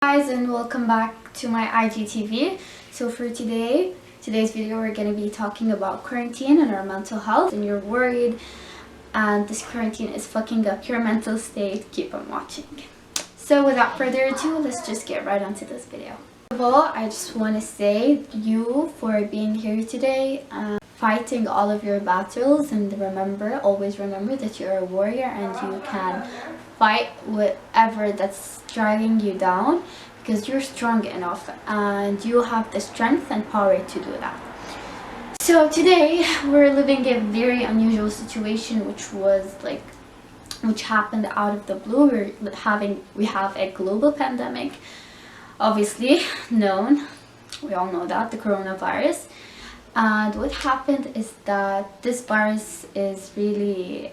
Guys, and welcome back to my IGTV. So for today's video, we're going to be talking about quarantine and our mental health. And you're worried and this quarantine is fucking up your mental state, keep on watching. So without further ado, let's just get right onto this video. First of all, I just want to say you for being here today and fighting all of your battles, and always remember that you're a warrior and you can fight whatever that's driving you down because you're strong enough and you have the strength and power to do that. So today we're living a very unusual situation which happened out of the blue. We have a global pandemic, obviously known, we all know that, the coronavirus. And what happened is that this virus is really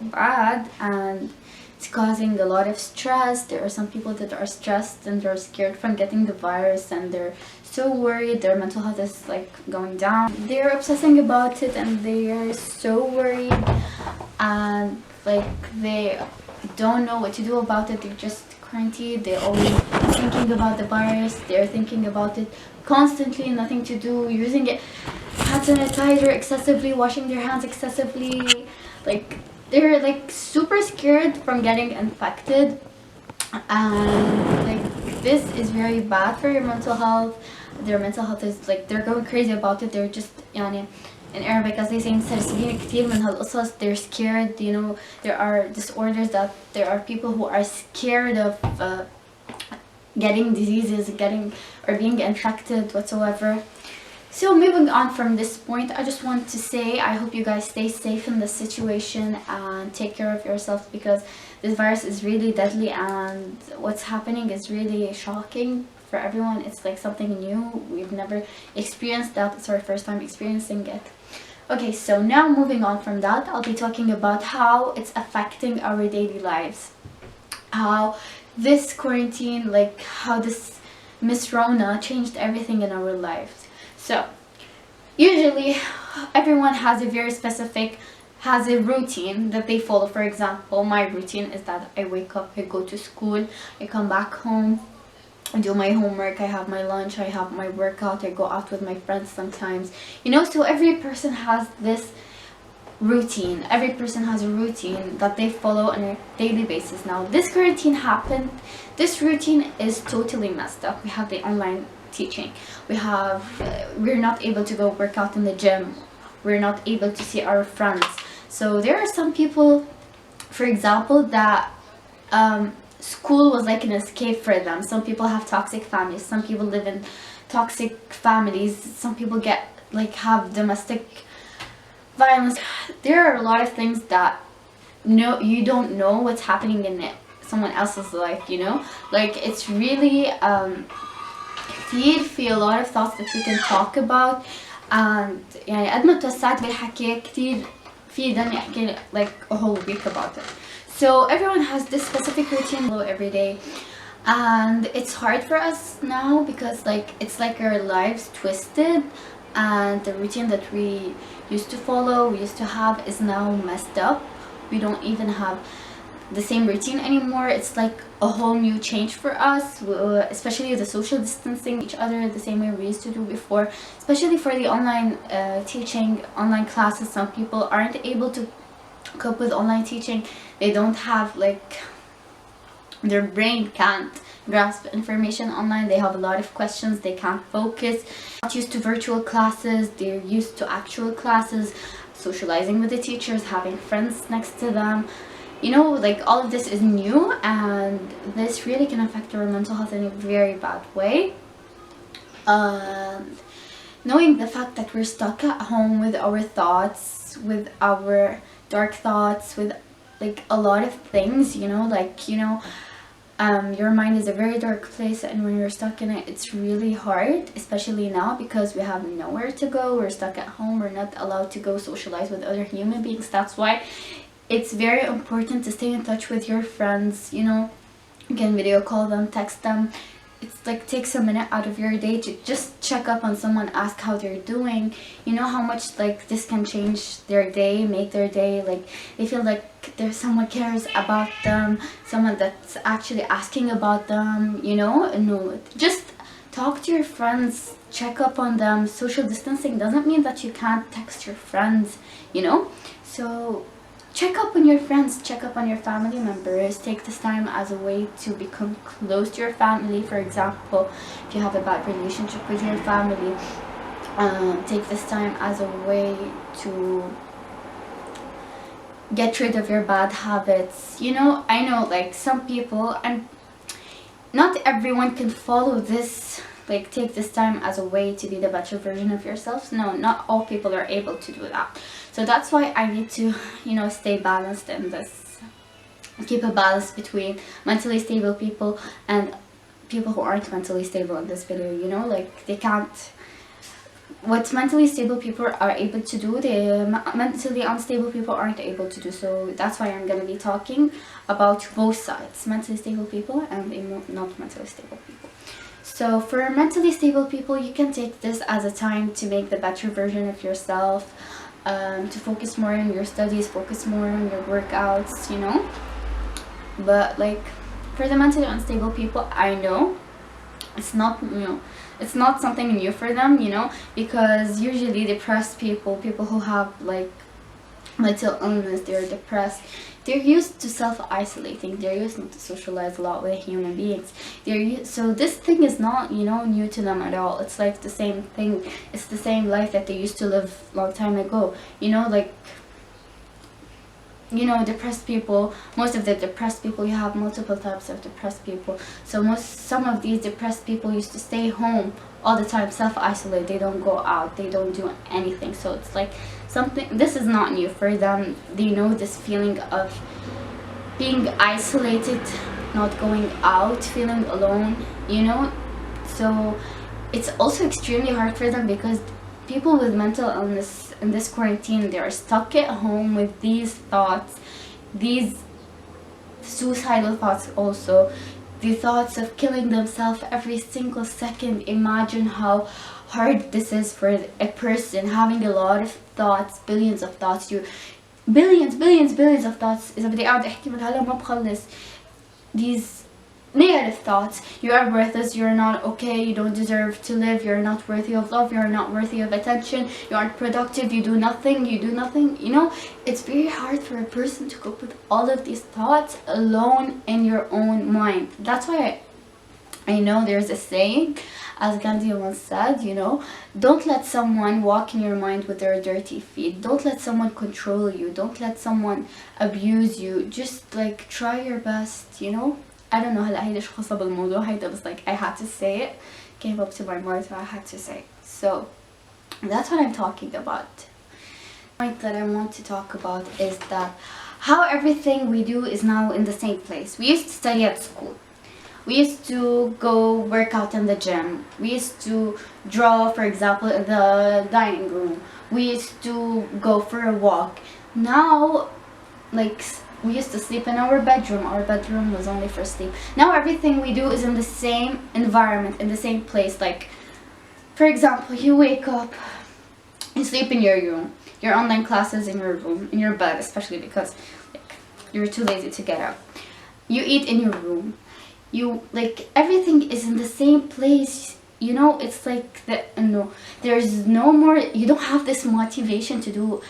bad and it's causing a lot of stress. There are some people that are stressed and they're scared from getting the virus and they're so worried. Their mental health is going down. They're obsessing about it and they are so worried and they don't know what to do about it. They're just quarantined. They're always thinking about the virus. They're thinking about it constantly, nothing to do, using hand sanitizer excessively, washing their hands excessively. They're super scared from getting infected, and this is very bad for your mental health. Their mental health is they're going crazy about it. They're just in Arabic, as they say, مسترسلين كتير من هالقصص. They're scared, there are disorders that there are people who are scared of getting diseases, or being infected whatsoever. So moving on from this point, I just want to say I hope you guys stay safe in this situation and take care of yourself, because this virus is really deadly and what's happening is really shocking for everyone. It's something new. We've never experienced that. It's our first time experiencing it. Okay, so now moving on from that, I'll be talking about how it's affecting our daily lives. How this quarantine, how this Miss Rona changed everything in our lives. So usually everyone has a very specific, has a routine that they follow. For example, my routine is that I wake up, I go to school, I come back home, I do my homework, I have my lunch, I have my workout, I go out with my friends sometimes, so every person has this routine. Every person has a routine that they follow on a daily basis. Now this quarantine happened, this routine is totally messed up. We have the online teaching, we're not able to go work out in the gym, we're not able to see our friends. So there are some people, for example, that school was like an escape for them. Some people have toxic families, some people live in toxic families, some people have domestic violence. There are a lot of things that you don't know what's happening in someone else's life, it's really في a lot of thoughts that we can talk about. And قد ما توسعت بالحكي كتير في دني احكي a whole week about it. So everyone has this specific routine every day, and it's hard for us now because it's our lives twisted, and the routine that we used to follow, we used to have, is now messed up. We don't even have the same routine anymore. It's a whole new change for us, especially the social distancing each other the same way we used to do before, especially for the online teaching, online classes. Some people aren't able to cope with online teaching. They don't have their brain can't grasp information online. They have a lot of questions, they can't focus. Not used to virtual classes, they're used to actual classes, socializing with the teachers, having friends next to them. All of this is new, and this really can affect our mental health in a very bad way. Knowing the fact that we're stuck at home with our thoughts, with our dark thoughts, with a lot of things, your mind is a very dark place, and when you're stuck in it, it's really hard, especially now because we have nowhere to go. We're stuck at home, we're not allowed to go socialize with other human beings. That's why it's very important to stay in touch with your friends. You can video call them, text them, it's like takes a minute out of your day to just check up on someone, ask how they're doing. You know how much like this can change their day, make their day, like they feel like there's someone cares about them, someone that's actually asking about them, you know. No, just talk to your friends, check up on them. Social distancing doesn't mean that you can't text your friends, you know. So check up on your friends, check up on your family members. Take this time as a way to become close to your family. For example, if you have a bad relationship with your family, take this time as a way to get rid of your bad habits. You know, I know like some people, and not everyone can follow this, like take this time as a way to be the better version of yourselves. No, not all people are able to do that. So that's why I need to, you know, stay balanced in this, keep a balance between mentally stable people and people who aren't mentally stable in this video, you know. Like they can't, what mentally stable people are able to do, the mentally unstable people aren't able to do. So that's why I'm going to be talking about both sides, mentally stable people and not mentally stable people. So for mentally stable people, you can take this as a time to make the better version of yourself, to focus more on your studies, focus more on your workouts, you know. But like for the mentally unstable people, I know it's not, you know, it's not something new for them, you know, because usually depressed people, people who have like mental illness, they're depressed, they're used to self-isolating, they're used not to socialize a lot with human beings, so this thing is not, you know, new to them at all. It's like the same thing, it's the same life that they used to live long time ago, you know. Like, you know, depressed people, most of the depressed people, you have multiple types of depressed people. So some of these depressed people used to stay home all the time, self-isolate, they don't go out, they don't do anything. So it's like something, this is not new for them. They know this feeling of being isolated, not going out, feeling alone, you know. So it's also extremely hard for them because people with mental illness in this quarantine, they are stuck at home with these thoughts, these suicidal thoughts also, the thoughts of killing themselves every single second. Imagine how hard this is for a person having a lot of thoughts, billions of thoughts. You billions of thoughts. إذا بدي أقعد أحكي من هلا ما بخلص. These negative thoughts. You are worthless, you're not okay, you don't deserve to live, you're not worthy of love, you're not worthy of attention, you aren't productive, you do nothing, you know. It's very hard for a person to cope with all of these thoughts alone in your own mind. That's why I know there's a saying, as Gandhi once said, you know, don't let someone walk in your mind with their dirty feet. Don't let someone control you. Don't let someone abuse you. Just like try your best, you know. I don't know هلا هيدا شو خاصة بالموضوع هيدا, بس like I had to say it, came up to my mind, so I had to say it. So that's what I'm talking about. The point that I want to talk about is that how everything we do is now in the same place. We used to study at school, we used to go work out in the gym, we used to draw, for example, in the dining room, we used to go for a walk. Now, like, we used to sleep in our bedroom was only for sleep. Now everything we do is in the same environment, in the same place. Like, for example, you wake up, you sleep in your room, your online classes in your room, in your bed, especially because like you're too lazy to get up. You eat in your room, you like everything is in the same place, you know. It's like no, there's no more, you don't have this motivation to do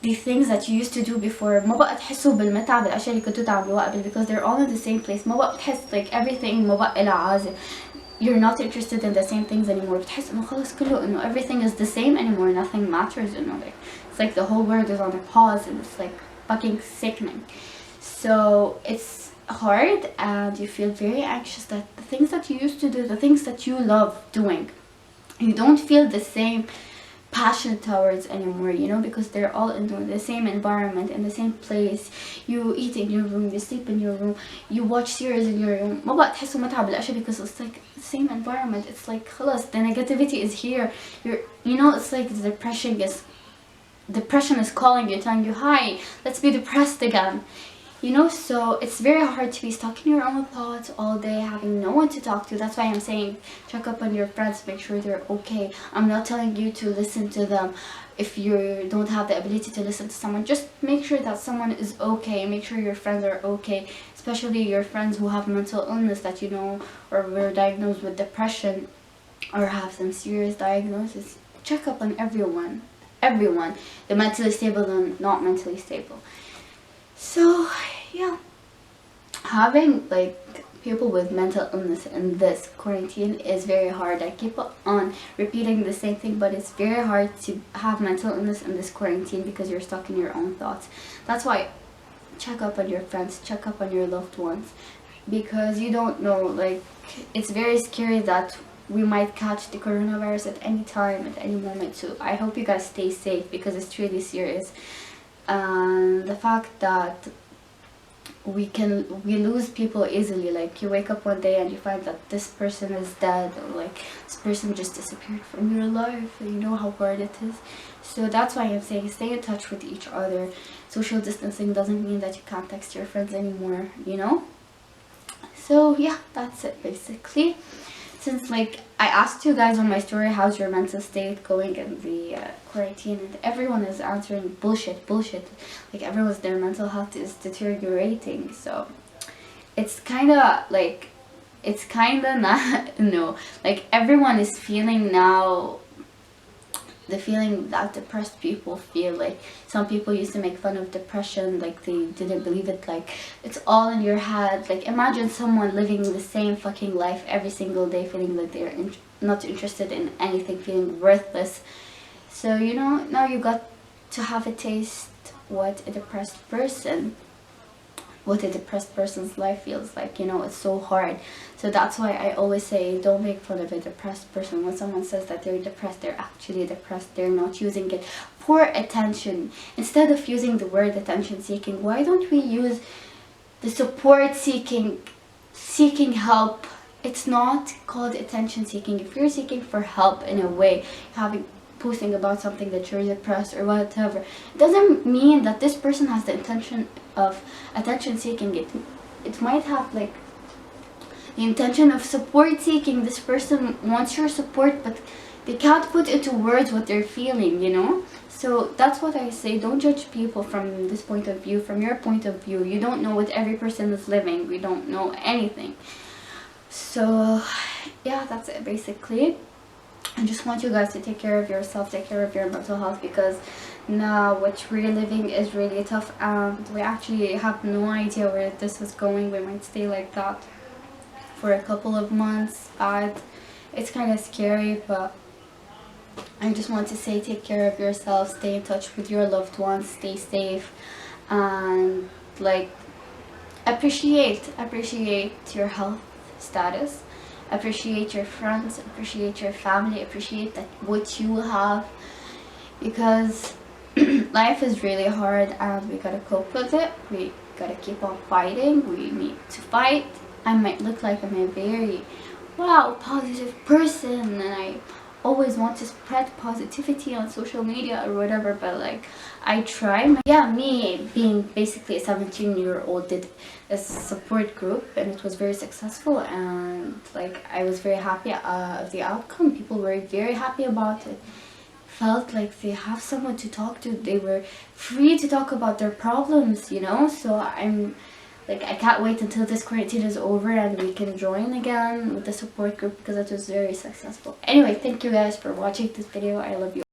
the things that you used to do before. ما بقى تحسوا بالمتعة بالأشياء اللي كنتوا تعملوها قبل, because they're all in the same place. ما بقى بتحس like everything ما بقى لها عازة. You're not interested in the same things anymore. بتحس إنه خلص كله إنه everything is the same anymore. Nothing matters. إنه like it's like the whole world is on a pause, and it's like fucking sickening. So it's hard, and you feel very anxious that the things that you used to do, the things that you love doing, you don't feel the same passion towards anymore, you know, because they're all in the same environment, in the same place. You eat in your room, you sleep in your room, you watch series in your room. ما بقى تحسوا متعة بالأشياء because it's like the same environment. It's like خلاص, the negativity is here. You know, it's like the depression is calling you, telling you, hi, let's be depressed again. you know. So it's very hard to be stuck in your own thoughts all day, having no one to talk to. That's why I'm saying check up on your friends, make sure they're okay. I'm not telling you to listen to them if you don't have the ability to listen to someone. Just make sure that someone is okay, make sure your friends are okay, especially your friends who have mental illness that you know, or were diagnosed with depression or have some serious diagnosis. Check up on everyone, the mentally stable and not mentally stable. So yeah, having like people with mental illness in this quarantine is very hard. I keep on repeating the same thing, but it's very hard to have mental illness in this quarantine because you're stuck in your own thoughts. That's why check up on your friends, check up on your loved ones, because you don't know, like, it's very scary that we might catch the coronavirus at any time, at any moment. So I hope you guys stay safe because it's really serious. And the fact that we lose people easily, like you wake up one day and you find that this person is dead, or like this person just disappeared from your life. You know how hard it is. So that's why I'm saying stay in touch with each other. Social distancing doesn't mean that you can't text your friends anymore, you know. So yeah, that's it basically. Since like I asked you guys on my story, how's your mental state going in the quarantine, and everyone is answering bullshit. Like everyone's, their mental health is deteriorating. So it's kind of like, it's kind of not, no, like everyone is feeling now the feeling that depressed people feel. Like some people used to make fun of depression, like they didn't believe it, like it's all in your head. Like imagine someone living the same fucking life every single day, feeling like they're not interested in anything, feeling worthless. So you know, now you got to have a taste what a depressed person's life feels like. You know, it's so hard. So that's why I always say don't make fun of a depressed person. When someone says that they're depressed, they're actually depressed. They're not using it for attention. Instead of using the word attention seeking, why don't we use the support seeking help? It's not called attention seeking. If you're seeking for help in a way, posting about something that you're depressed or whatever, it doesn't mean that this person has the intention of attention seeking. It might have like the intention of support seeking. This person wants your support, but they can't put into words what they're feeling, you know. So that's what I say, don't judge people from this point of view, from your point of view. You don't know what every person is living. We don't know anything. So yeah, that's it basically. I just want you guys to take care of yourself, take care of your mental health, because now what we're living is really tough, and we actually have no idea where this is going. We might stay like that for a couple of months, but it's kind of scary. But I just want to say take care of yourself, stay in touch with your loved ones, stay safe, and like appreciate your health status. Appreciate your friends, appreciate your family, appreciate that what you have, because life is really hard and we gotta cope with it. We gotta keep on fighting. We need to fight. I might look like I'm a very positive person and I always want to spread positivity on social media or whatever, but like I try. Me being basically a 17-year-old did a support group and it was very successful, and like I was very happy of the outcome. People were very happy about it, felt like they have someone to talk to, they were free to talk about their problems, you know. So I'm like, I can't wait until this quarantine is over and we can join again with the support group, because it was very successful. Anyway, thank you guys for watching this video. I love you.